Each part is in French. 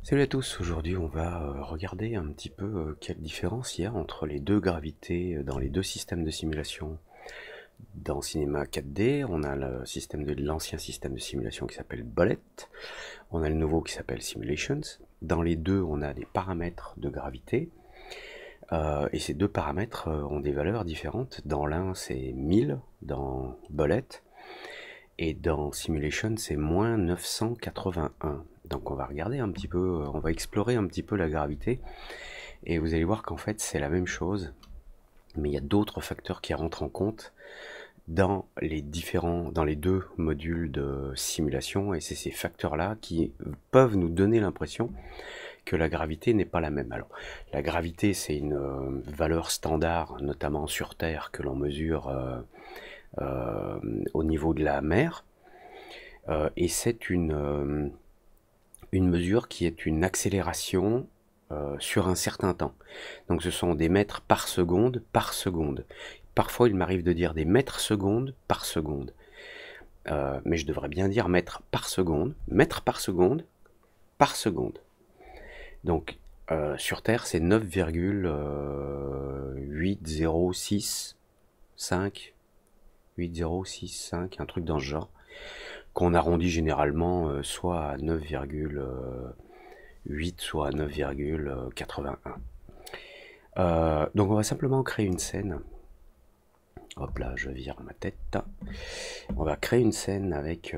Salut à tous, aujourd'hui on va regarder un petit peu quelle différence il y a entre les deux gravités dans les deux systèmes de simulation. Dans Cinema 4D, on a l'ancien système de simulation qui s'appelle Bullet, on a le nouveau qui s'appelle Simulations. Dans les deux, on a des paramètres de gravité, et ces deux paramètres ont des valeurs différentes. Dans l'un, c'est 1000 dans Bullet, et dans Simulation, c'est moins 981. Donc on va regarder un petit peu, on va explorer un petit peu la gravité, et vous allez voir qu'en fait c'est la même chose, mais il y a d'autres facteurs qui rentrent en compte dans les deux modules de simulation, et c'est ces facteurs-là qui peuvent nous donner l'impression que la gravité n'est pas la même. Alors, la gravité, c'est une valeur standard, notamment sur Terre, que l'on mesure au niveau de la mer, et c'est une mesure qui est une accélération sur un certain temps. Donc ce sont des mètres par seconde par seconde. Parfois il m'arrive de dire des mètres secondes par seconde. Mais je devrais bien dire mètres par seconde par seconde. Donc sur Terre c'est 9,8065, 8065, un truc dans ce genre, qu'on arrondit généralement soit à 9,8, soit à 9,81. Donc on va simplement créer une scène. Hop là, je vire ma tête. On va créer une scène avec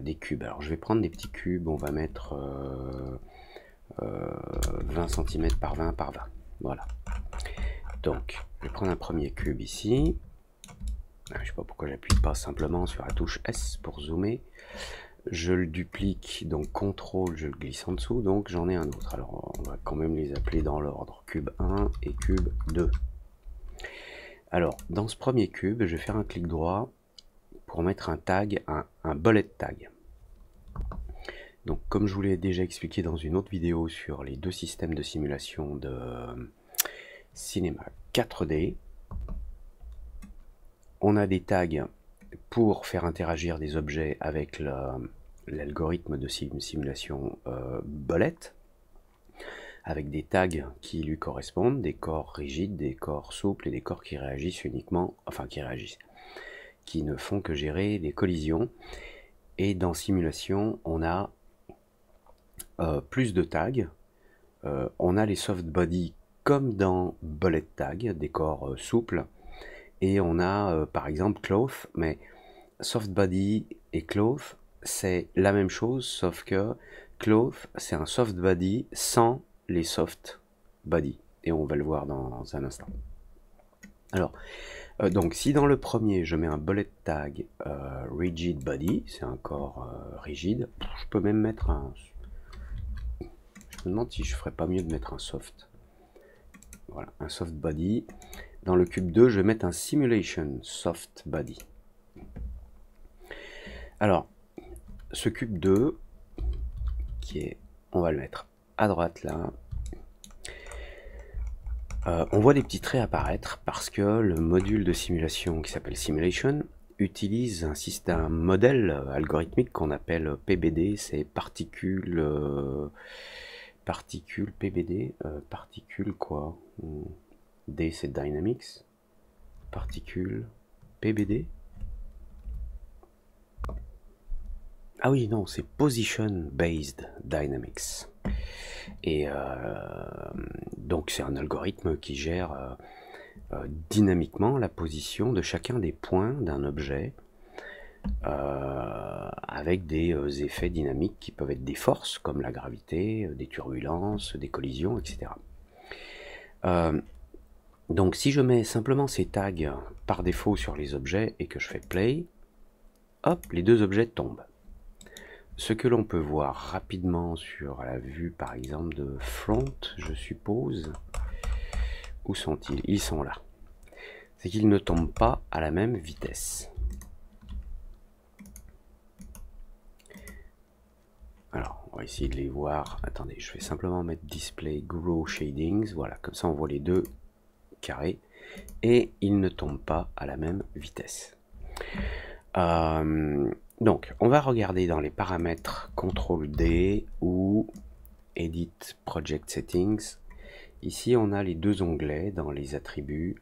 des cubes. Alors je vais prendre des petits cubes, on va mettre 20 cm par 20 par 20. Voilà. Donc, je vais prendre un premier cube ici. Je ne sais pas pourquoi j'appuie pas simplement sur la touche S pour zoomer. Je le duplique, donc CTRL, je le glisse en dessous, donc j'en ai un autre. Alors on va quand même les appeler dans l'ordre, cube 1 et cube 2. Alors dans ce premier cube, je vais faire un clic droit pour mettre un tag, un bullet tag. Donc comme je vous l'ai déjà expliqué dans une autre vidéo sur les deux systèmes de simulation de cinéma 4D, on a des tags pour faire interagir des objets avec l'algorithme de simulation Bullet, avec des tags qui lui correspondent, des corps rigides, des corps souples et des corps qui réagissent uniquement, qui ne font que gérer des collisions. Et dans simulation, on a plus de tags. On a les soft body comme dans Bullet Tag, des corps souples, et on a par exemple Cloth, mais soft body et Cloth c'est la même chose, sauf que Cloth c'est un soft body sans les soft body, et on va le voir dans un instant. Alors donc si dans le premier je mets un bullet tag rigid body, c'est un corps rigide, je peux même mettre un, je me demande si je ferais pas mieux de mettre un soft, voilà, un soft body. Dans le cube 2 je vais mettre un simulation soft body. Alors ce cube 2 qui est, on va le mettre à droite là, on voit des petits traits apparaître parce que le module de simulation qui s'appelle Simulation utilise un modèle algorithmique qu'on appelle PBD, c'est particules PBD, particules quoi, D c'est Dynamics, particules PBD. Ah oui, non, c'est Position Based Dynamics. Et donc c'est un algorithme qui gère dynamiquement la position de chacun des points d'un objet, avec des effets dynamiques qui peuvent être des forces comme la gravité, des turbulences, des collisions, etc. Donc si je mets simplement ces tags par défaut sur les objets et que je fais play, hop, les deux objets tombent. Ce que l'on peut voir rapidement sur la vue par exemple de front, je suppose, où sont-ils? Ils sont là. C'est qu'ils ne tombent pas à la même vitesse. Alors, on va essayer de les voir. Attendez, je vais simplement mettre Display Grow Shadings. Voilà, comme ça on voit les deux carrés. Et ils ne tombent pas à la même vitesse. Donc, on va regarder dans les paramètres CTRL D où Edit Project Settings. Ici, on a les deux onglets dans les attributs.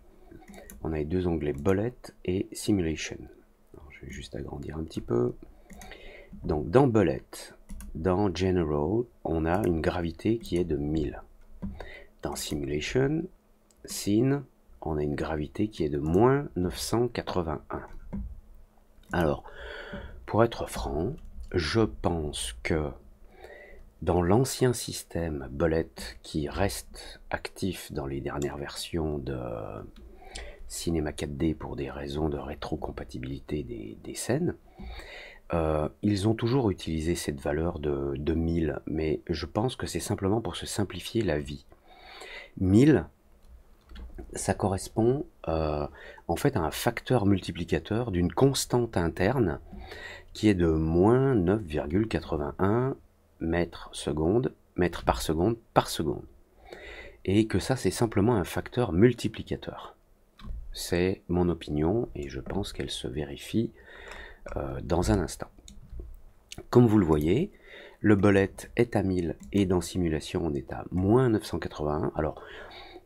On a les deux onglets Bullet et Simulation. Alors, je vais juste agrandir un petit peu. Donc, dans Bullet, dans General, on a une gravité qui est de 1000. Dans Simulation, Scene, on a une gravité qui est de moins 981. Alors, pour être franc, je pense que dans l'ancien système Bullet qui reste actif dans les dernières versions de Cinema 4D pour des raisons de rétrocompatibilité des scènes, ils ont toujours utilisé cette valeur de 1000, mais je pense que c'est simplement pour se simplifier la vie. 1000, ça correspond en fait à un facteur multiplicateur d'une constante interne qui est de moins 9,81 mètres par seconde par seconde. Et que ça, c'est simplement un facteur multiplicateur. C'est mon opinion et je pense qu'elle se vérifie dans un instant. Comme vous le voyez, le bullet est à 1000 et dans Simulation, on est à moins 981. Alors,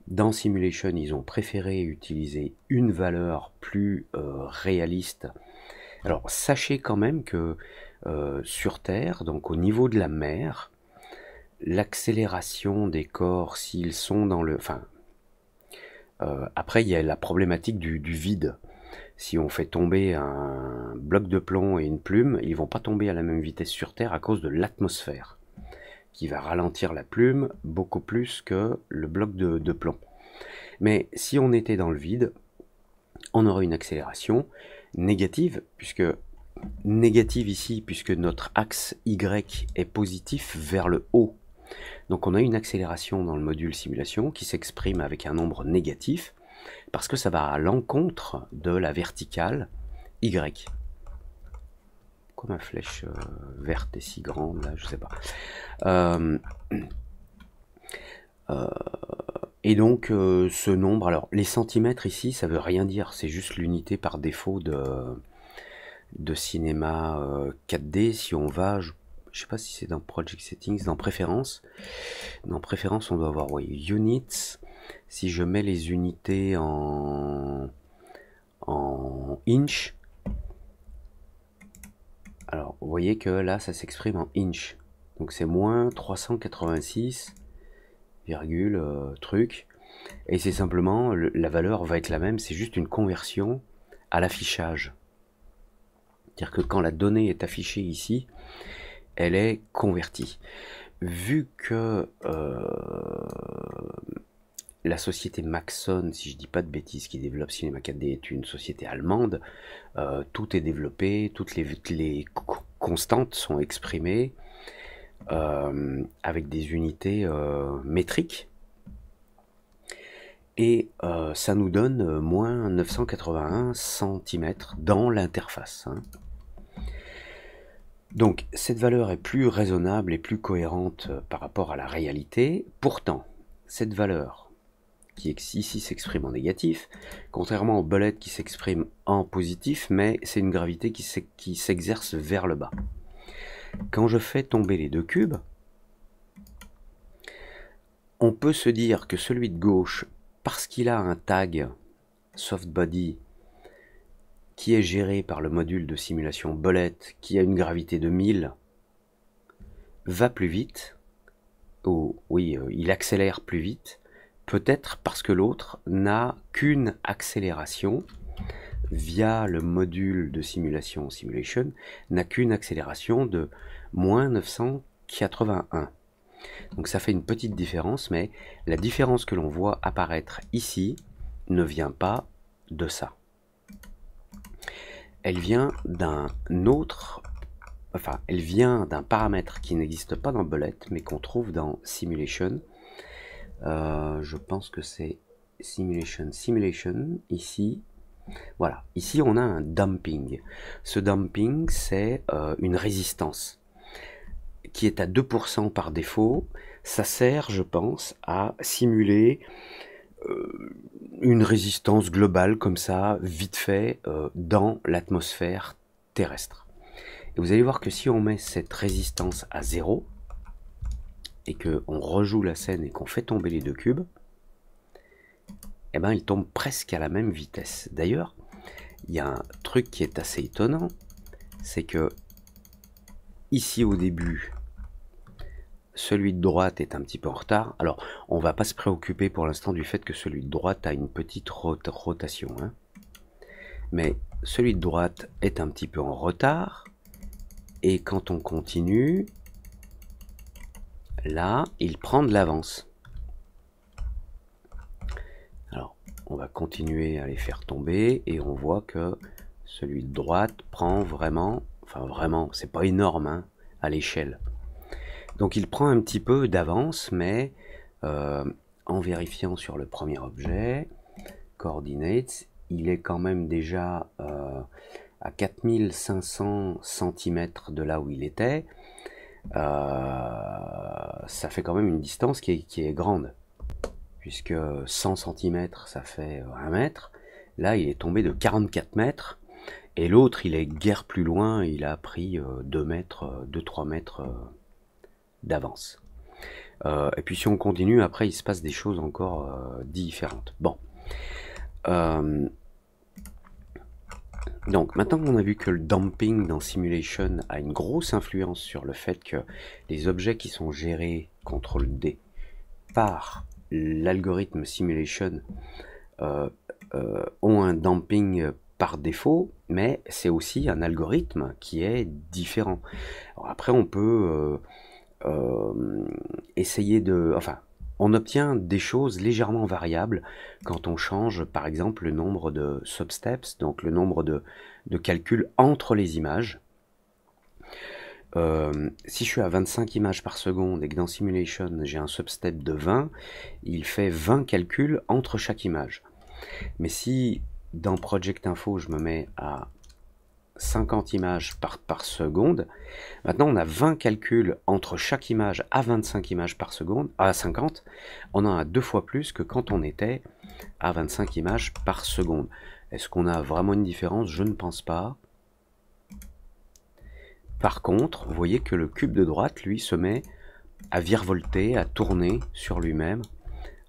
dans Simulation, ils ont préféré utiliser une valeur plus réaliste. Alors, sachez quand même que sur Terre, donc au niveau de la mer, l'accélération des corps, s'ils sont dans le... Enfin, après, il y a la problématique du vide. Si on fait tomber un bloc de plomb et une plume, ils vont pas tomber à la même vitesse sur Terre à cause de l'atmosphère, qui va ralentir la plume beaucoup plus que le bloc de plomb. Mais si on était dans le vide, on aurait une accélération négative, puisque notre axe Y est positif vers le haut. Donc on a une accélération dans le module simulation qui s'exprime avec un nombre négatif, parce que ça va à l'encontre de la verticale Y. Pourquoi ma flèche verte est si grande là, je sais pas. Et donc ce nombre, alors les centimètres ici, ça veut rien dire, c'est juste l'unité par défaut de cinéma 4D. Si on va, je sais pas si c'est dans Project Settings, dans Préférences. Dans Préférences, on doit avoir Units. Si je mets les unités en inch, alors vous voyez que là, ça s'exprime en inch. Donc c'est moins 386, truc. Et c'est simplement, la valeur va être la même, c'est juste une conversion à l'affichage. C'est-à-dire que quand la donnée est affichée ici, elle est convertie. Vu que la société Maxon, si je dis pas de bêtises, qui développe Cinema 4D, est une société allemande, tout est développé, toutes les constantes sont exprimées avec des unités métriques. Et ça nous donne moins 981 cm dans l'interface. Hein. Donc cette valeur est plus raisonnable et plus cohérente par rapport à la réalité. Pourtant, cette valeur qui ici s'exprime en négatif, contrairement au bullet qui s'exprime en positif, mais c'est une gravité qui s'exerce vers le bas. Quand je fais tomber les deux cubes, on peut se dire que celui de gauche, parce qu'il a un tag softbody qui est géré par le module de simulation Bullet, qui a une gravité de 1000, va plus vite, ou oui, il accélère plus vite, peut-être parce que l'autre n'a qu'une accélération via le module de simulation n'a qu'une accélération de moins 981. Donc ça fait une petite différence, mais la différence que l'on voit apparaître ici ne vient pas de ça. Elle vient d'un autre, enfin, elle vient d'un paramètre qui n'existe pas dans Bullet, mais qu'on trouve dans Simulation. Je pense que c'est Simulation, ici. Voilà, ici on a un damping. Ce damping, c'est une résistance qui est à 2% par défaut. Ça sert, je pense, à simuler une résistance globale comme ça, vite fait, dans l'atmosphère terrestre. Et vous allez voir que si on met cette résistance à 0, et qu'on rejoue la scène et qu'on fait tomber les deux cubes, eh ben, ils tombent presque à la même vitesse. D'ailleurs, il y a un truc qui est assez étonnant, c'est que ici au début, celui de droite est un petit peu en retard. Alors, on va pas se préoccuper pour l'instant du fait que celui de droite a une petite rotation, hein. Mais celui de droite est un petit peu en retard. Et quand on continue, là, il prend de l'avance. Alors, on va continuer à les faire tomber et on voit que celui de droite prend vraiment, enfin vraiment, c'est pas énorme hein, à l'échelle. Donc il prend un petit peu d'avance, mais en vérifiant sur le premier objet, coordinates, il est quand même déjà à 4500 cm de là où il était. Ça fait quand même une distance qui est grande, puisque 100 cm ça fait 1 mètre. Là il est tombé de 44 mètres, et l'autre il est guère plus loin, il a pris 2 mètres, 2-3 mètres d'avance. Et puis si on continue, après il se passe des choses encore différentes. Bon. Donc maintenant qu'on a vu que le damping dans Simulation a une grosse influence sur le fait que les objets qui sont gérés, CTRL D, par l'algorithme Simulation ont un damping par défaut, mais c'est aussi un algorithme qui est différent. Alors après on peut essayer de... Enfin, on obtient des choses légèrement variables quand on change par exemple le nombre de substeps, donc le nombre de calculs entre les images. Si je suis à 25 images par seconde et que dans Simulation j'ai un substep de 20, il fait 20 calculs entre chaque image. Mais si dans Project Info je me mets à 50 images par seconde, maintenant on a 20 calculs entre chaque image à 25 images par seconde, à 50, on en a 2 fois plus que quand on était à 25 images par seconde. Est-ce qu'on a vraiment une différence? Je ne pense pas. Par contre, vous voyez que le cube de droite, lui, se met à virevolter, à tourner sur lui-même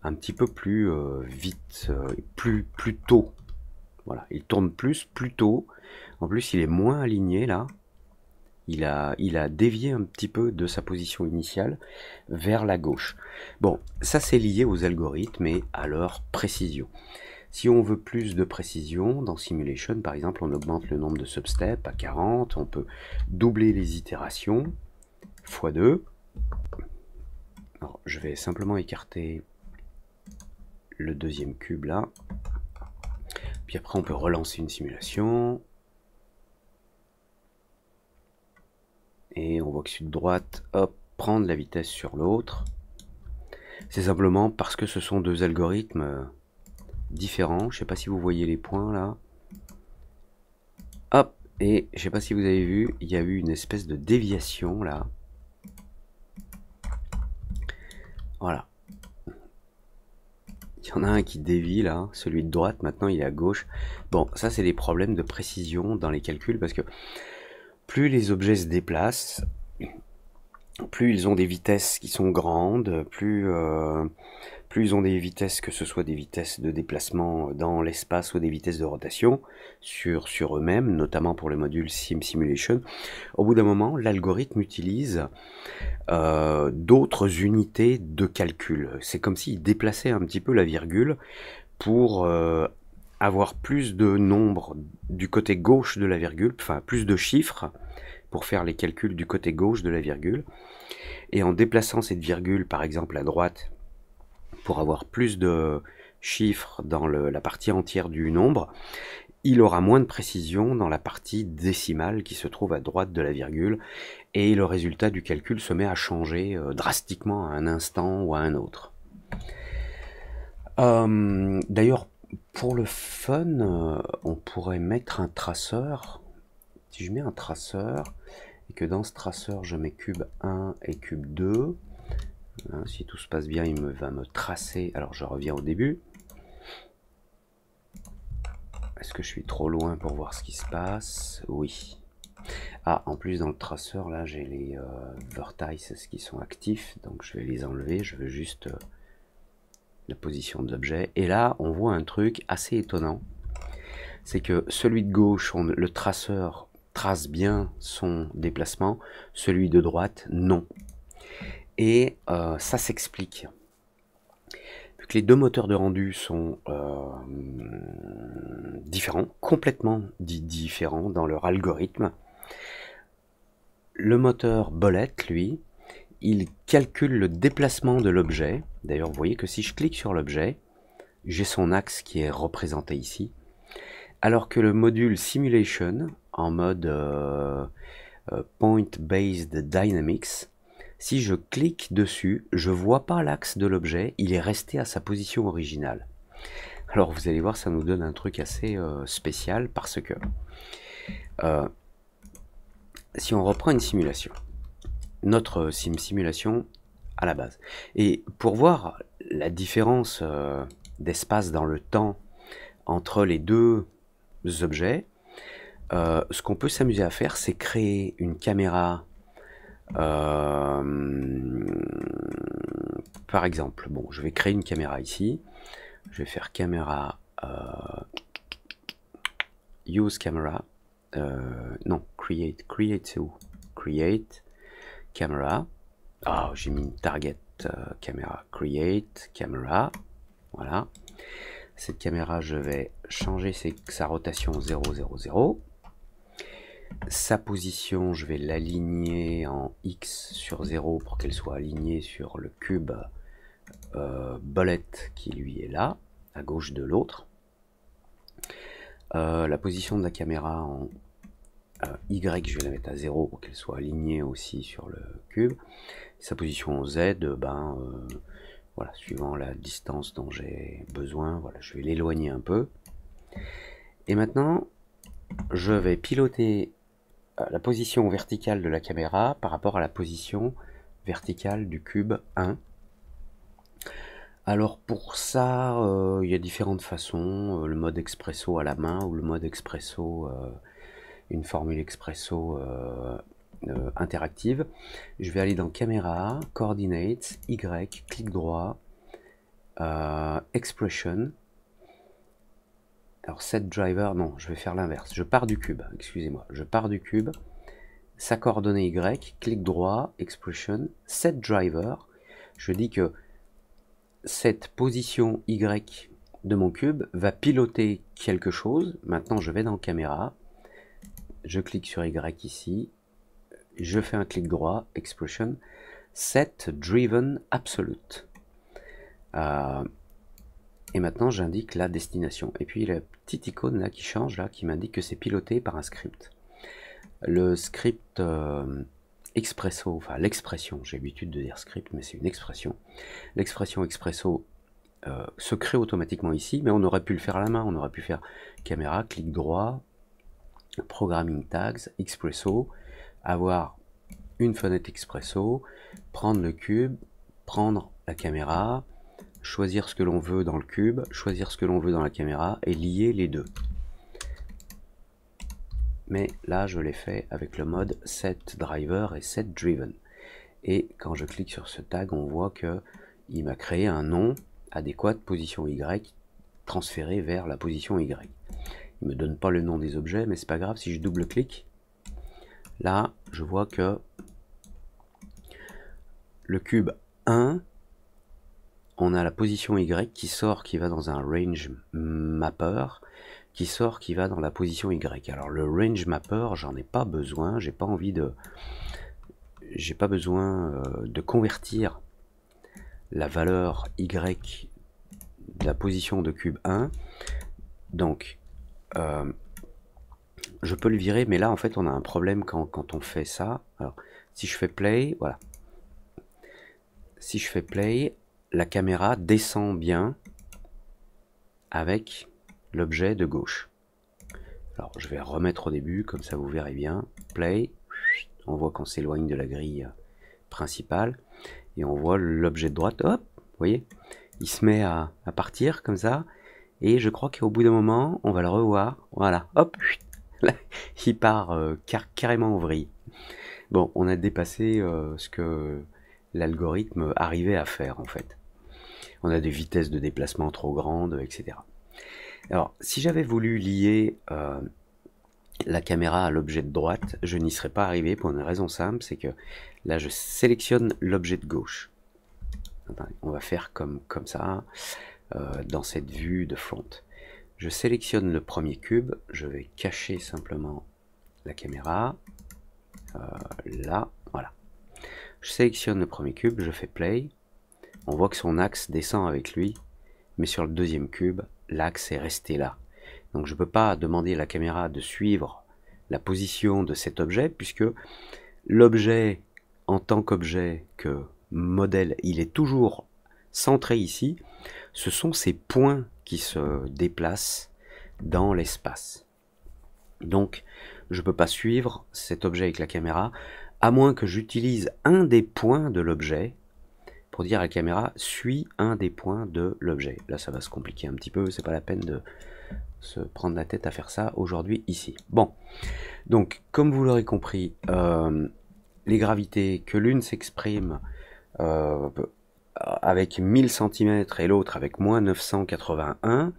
un petit peu plus vite, plus tôt. Voilà, il tourne plus tôt. En plus, il est moins aligné là. Il a dévié un petit peu de sa position initiale vers la gauche. Bon, ça c'est lié aux algorithmes et à leur précision. Si on veut plus de précision, dans Simulation par exemple, on augmente le nombre de substeps à 40, on peut doubler les itérations, x2. Alors, je vais simplement écarter le deuxième cube là. Puis après on peut relancer une simulation. Et on voit que celui de droite, hop, prend de la vitesse sur l'autre. C'est simplement parce que ce sont deux algorithmes différents. Je ne sais pas si vous voyez les points là. Hop, et je ne sais pas si vous avez vu, il y a eu une espèce de déviation là. Voilà. Il y en a un qui dévie là, celui de droite, maintenant il est à gauche. Bon, ça c'est des problèmes de précision dans les calculs parce que plus les objets se déplacent, plus ils ont des vitesses qui sont grandes, plus ils ont des vitesses, que ce soit des vitesses de déplacement dans l'espace ou des vitesses de rotation sur eux-mêmes, notamment pour les modules Simulation. Au bout d'un moment, l'algorithme utilise d'autres unités de calcul. C'est comme s'il déplaçait un petit peu la virgule pour avoir plus de nombres du côté gauche de la virgule, enfin plus de chiffres pour faire les calculs du côté gauche de la virgule. Et en déplaçant cette virgule par exemple à droite pour avoir plus de chiffres dans la partie entière du nombre, il aura moins de précision dans la partie décimale qui se trouve à droite de la virgule, et le résultat du calcul se met à changer drastiquement à un instant ou à un autre. D'ailleurs, pour le fun, on pourrait mettre un traceur. Si je mets un traceur, et que dans ce traceur je mets cube 1 et cube 2, hein, si tout se passe bien, il va me tracer. Alors je reviens au début. Est-ce que je suis trop loin pour voir ce qui se passe? Oui. Ah, en plus dans le traceur, là j'ai les vertices qui sont actifs, donc je vais les enlever, je veux juste la position de l'objet. Et là, on voit un truc assez étonnant, c'est que celui de gauche, le traceur trace bien son déplacement, celui de droite, non. Et ça s'explique. Vu que les deux moteurs de rendu sont différents, complètement différents dans leur algorithme, le moteur Bolette, lui, il calcule le déplacement de l'objet. D'ailleurs, vous voyez que si je clique sur l'objet, j'ai son axe qui est représenté ici. Alors que le module Simulation, en mode Point Based Dynamics, si je clique dessus, je ne vois pas l'axe de l'objet, il est resté à sa position originale. Alors vous allez voir, ça nous donne un truc assez spécial parce que si on reprend une simulation, notre simulation à la base, et pour voir la différence d'espace dans le temps entre les deux objets, ce qu'on peut s'amuser à faire, c'est créer une caméra. Par exemple, bon, je vais créer une caméra ici. Je vais faire caméra use camera. Non, create c'est où? Create camera. Ah, j'ai mis une target caméra. Create camera. Voilà. Cette caméra, je vais changer sa rotation 0, 0, 0. Sa position, je vais l'aligner en X sur 0 pour qu'elle soit alignée sur le cube Bolette qui lui est là, à gauche de l'autre. La position de la caméra en Y, je vais la mettre à 0 pour qu'elle soit alignée aussi sur le cube. Sa position en Z, voilà, suivant la distance dont j'ai besoin, voilà, je vais l'éloigner un peu. Et maintenant, je vais piloter la position verticale de la caméra par rapport à la position verticale du cube 1. Alors pour ça, il y a différentes façons, le mode expresso à la main ou le mode expresso, une formule expresso interactive. Je vais aller dans caméra, coordinates, Y, clic droit, expression. Alors set driver, non, je vais faire l'inverse. Je pars du cube, excusez-moi. Je pars du cube, sa coordonnée Y, clic droit, expression, set driver. Je dis que cette position Y de mon cube va piloter quelque chose. Maintenant, je vais dans caméra. Je clique sur Y ici. Je fais un clic droit, expression, set driven absolute. Et maintenant, j'indique la destination. Et puis, la petite icône là qui change, là, qui m'indique que c'est piloté par un script. Le script expresso, enfin l'expression, j'ai l'habitude de dire script, mais c'est une expression. L'expression expresso se crée automatiquement ici, mais on aurait pu le faire à la main. On aurait pu faire caméra, clic droit, programming tags, expresso, avoir une fenêtre expresso, prendre le cube, prendre la caméra, choisir ce que l'on veut dans le cube, choisir ce que l'on veut dans la caméra et lier les deux. Mais là, je l'ai fait avec le mode set driver et set driven. Et quand je clique sur ce tag, on voit que il m'a créé un nom adéquat, position Y, transféré vers la position Y. Il me donne pas le nom des objets, mais c'est pas grave. Si je double-clique, là, je vois que le cube 1, on a la position Y qui sort, qui va dans un range mapper, qui sort, qui va dans la position Y. Alors le range mapper, j'en ai pas besoin, j'ai pas besoin de convertir la valeur Y de la position de cube 1. Donc je peux le virer, mais là en fait on a un problème quand on fait ça. Alors si je fais play, voilà. Si je fais play, la caméra descend bien avec l'objet de gauche. Alors je vais remettre au début, comme ça vous verrez bien. Play, on voit qu'on s'éloigne de la grille principale. Et on voit l'objet de droite, hop, vous voyez, il se met à partir comme ça. Et je crois qu'au bout d'un moment, on va le revoir. Voilà, hop, il part carrément en vrille. Bon, on a dépassé ce que l'algorithme arrivait à faire en fait. On a des vitesses de déplacement trop grandes, etc. Alors, si j'avais voulu lier la caméra à l'objet de droite, je n'y serais pas arrivé pour une raison simple, c'est que là je sélectionne l'objet de gauche. Attendez, on va faire comme ça, dans cette vue de front. Je sélectionne le premier cube, je vais cacher simplement la caméra, là, voilà. Je sélectionne le premier cube, je fais play, on voit que son axe descend avec lui, mais sur le deuxième cube, l'axe est resté là. Donc je ne peux pas demander à la caméra de suivre la position de cet objet, puisque l'objet en tant qu'objet, que modèle, il est toujours centré ici. Ce sont ces points qui se déplacent dans l'espace. Donc je ne peux pas suivre cet objet avec la caméra, à moins que j'utilise un des points de l'objet pour dire à la caméra suis un des points de l'objet. Là ça va se compliquer un petit peu, c'est pas la peine de se prendre la tête à faire ça aujourd'hui ici. Bon, donc comme vous l'aurez compris, les gravités, que l'une s'exprime avec 1000 cm et l'autre avec moins 981,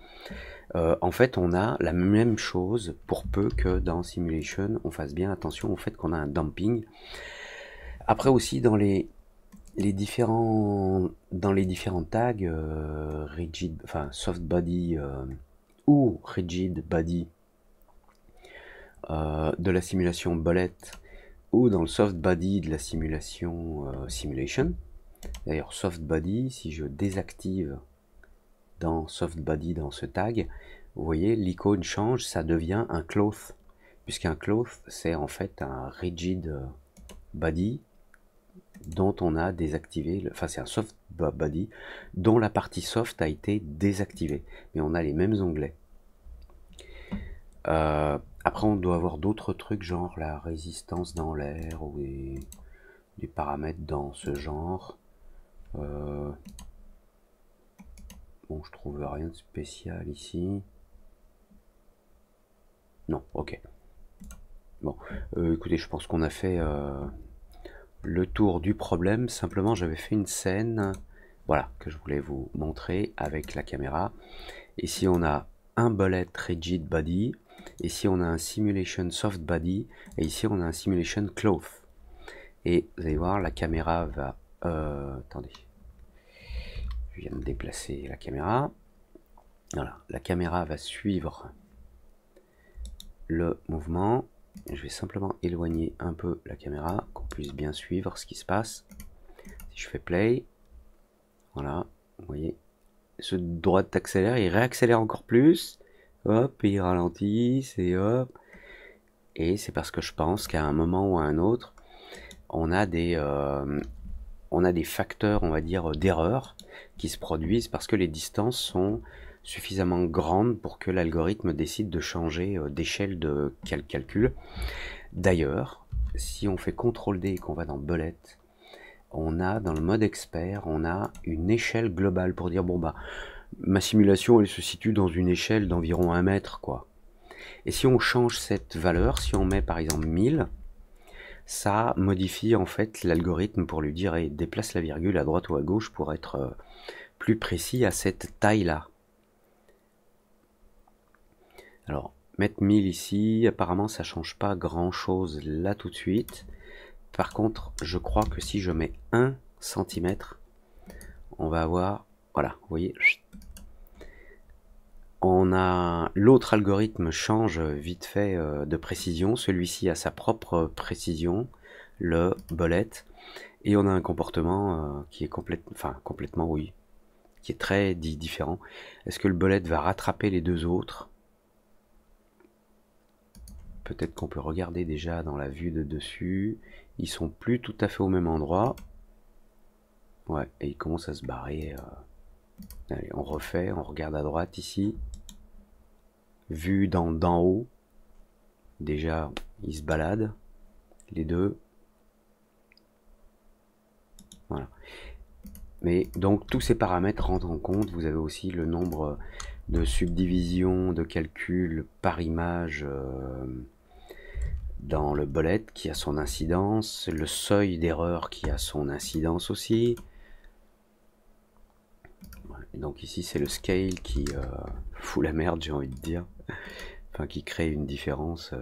en fait on a la même chose, pour peu que dans Simulation on fasse bien attention au fait qu'on a un damping. Après aussi dans les différents tags rigid, enfin soft body ou rigid body de la simulation Bullet, ou dans le soft body de la simulation Simulation. D'ailleurs soft body, si je désactive dans soft body, dans ce tag, vous voyez l'icône change, ça devient un cloth, puisqu'un cloth c'est en fait un rigid body dont on a désactivé, enfin c'est un soft body dont la partie soft a été désactivée, mais on a les mêmes onglets. Après on doit avoir d'autres trucs genre la résistance dans l'air ou des paramètres dans ce genre. Bon, je trouve rien de spécial ici. Non, ok. Bon, écoutez, je pense qu'on a fait le tour du problème. Simplement, j'avais fait une scène, voilà, que je voulais vous montrer avec la caméra. Ici, on a un bullet rigid body. Ici, on a un simulation soft body. Et ici, on a un simulation cloth. Et vous allez voir, la caméra va... attendez. Je viens de déplacer la caméra. Voilà, la caméra va suivre le mouvement. Je vais simplement éloigner un peu la caméra, qu'on puisse bien suivre ce qui se passe. Si je fais play, voilà, vous voyez, ce droite accélère, il réaccélère encore plus, hop, il ralentit, et hop, et c'est parce que je pense qu'à un moment ou à un autre, on a des facteurs, on va dire, d'erreur qui se produisent parce que les distances sont suffisamment grandes pour que l'algorithme décide de changer d'échelle de calcul. D'ailleurs, si on fait CTRL-D et qu'on va dans Bullet, on a dans le mode expert, on a une échelle globale pour dire bon bah ma simulation elle se situe dans une échelle d'environ 1 mètre quoi. Et si on change cette valeur, si on met par exemple 1000, ça modifie en fait l'algorithme pour lui dire hey, déplace la virgule à droite ou à gauche pour être plus précis à cette taille là. Alors mettre 1000 ici, apparemment ça change pas grand chose là tout de suite. Par contre je crois que si je mets 1 cm, on va avoir, voilà, vous voyez, on a l'autre algorithme change vite fait de précision, celui-ci a sa propre précision, le bullet, et on a un comportement qui est complètement oui, qui est très différent. Est-ce que le bullet va rattraper les deux autres? Peut-être qu'on peut regarder déjà dans la vue de dessus. Ils sont plus tout à fait au même endroit. Ouais, et ils commencent à se barrer. Allez, on refait, on regarde à droite ici. Vue d'en haut. Déjà, ils se baladent. Les deux. Voilà. Mais donc tous ces paramètres rentrent en compte. Vous avez aussi le nombre de subdivisions, de calculs par image dans le bullet qui a son incidence, le seuil d'erreur qui a son incidence aussi. Et donc ici c'est le scale qui fout la merde, j'ai envie de dire, enfin qui crée une différence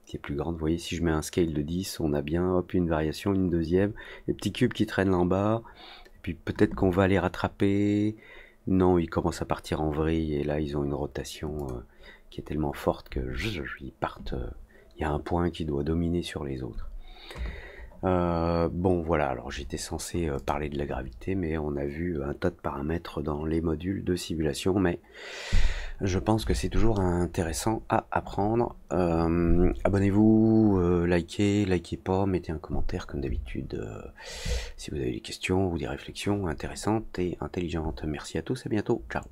qui est plus grande. Vous voyez, si je mets un scale de 10, on a bien hop une variation, une deuxième, les petits cubes qui traînent là en bas, et puis peut-être qu'on va les rattraper. Non, ils commencent à partir en vrille, et là ils ont une rotation qui est tellement forte que ils partent. Il y a un point qui doit dominer sur les autres. Bon voilà, alors j'étais censé parler de la gravité, mais on a vu un tas de paramètres dans les modules de simulation, mais je pense que c'est toujours intéressant à apprendre. Abonnez-vous, likez pas, mettez un commentaire comme d'habitude si vous avez des questions ou des réflexions intéressantes et intelligentes. Merci à tous, à bientôt, ciao.